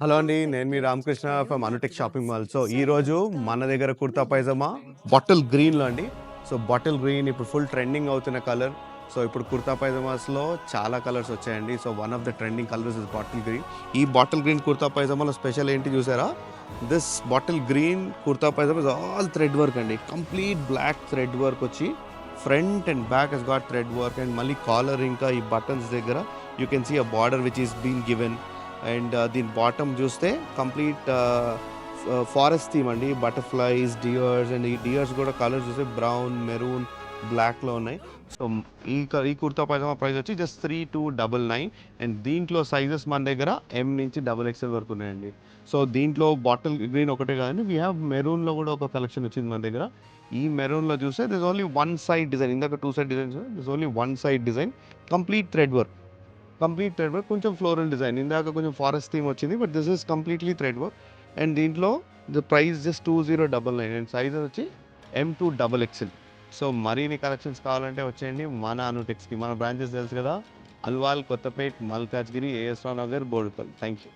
Hello అండి. నేను మీ Ramakrishna from Anutech shopping mall. So, ఈరోజు మన దగ్గర కుర్తా పైజామా బాటిల్ గ్రీన్‌లో అండి. సో, బాటిల్ గ్రీన్ ఇప్పుడు ఫుల్ ట్రెండింగ్ అవుతున్న కలర్. సో, ఇప్పుడు కుర్తా పైజామాస్‌లో చాలా కలర్స్ వచ్చాయండి. So, one of the trending colours is bottle green. ఈ బాటిల్ గ్రీన్ కుర్తా పైజామాలో స్పెషల్ ఏంటి చూసారా? This bottle green kurta pyjama is all thread work అండి. కంప్లీట్ బ్లాక్ థ్రెడ్ వర్క్ వచ్చి front and back has got thread work and మళ్ళీ collar ఇంకా ఈ buttons దగ్గర you can see a border which is been given. And దీని bottom చూస్తే complete forest theme అండి. Butterflies, deers and ఈ deers కూడా కలర్స్ చూస్తే బ్రౌన్, మెరూన్, బ్లాక్లో ఉన్నాయి. సో ఈ కుర్తా పైజామా ప్రైస్ వచ్చి జస్ట్ 3299 అండ్ దీంట్లో సైజెస్ మన దగ్గర ఎం నుంచి XXL వరకు ఉన్నాయండి. సో దీంట్లో బాటిల్ గ్రీన్ ఒకటే కాదండి, వీ హ్యావ్ మెరూన్లో కూడా ఒక కలెక్షన్ వచ్చింది మన దగ్గర. ఈ మెరూన్లో చూస్తే this only one side design, ఇందాక two side designs, this only one side design, complete thread work. కొంచెం ఫ్లోరల్ డిజైన్, ఇందాక కొంచెం ఫారెస్ట్ థీమ్ వచ్చింది, but this is completely thread work. And దీంట్లో the price just 2099 and size వచ్చి M2XXL. So మరిన్ని collections కావాలంటే వచ్చేయండి మన అనుటెక్స్కి. మన బ్రాంచెస్ తెలుసు కదా, Alwal, Kothapet, Malkajgiri, AS Rao Nagar, Boduppal. Thank you.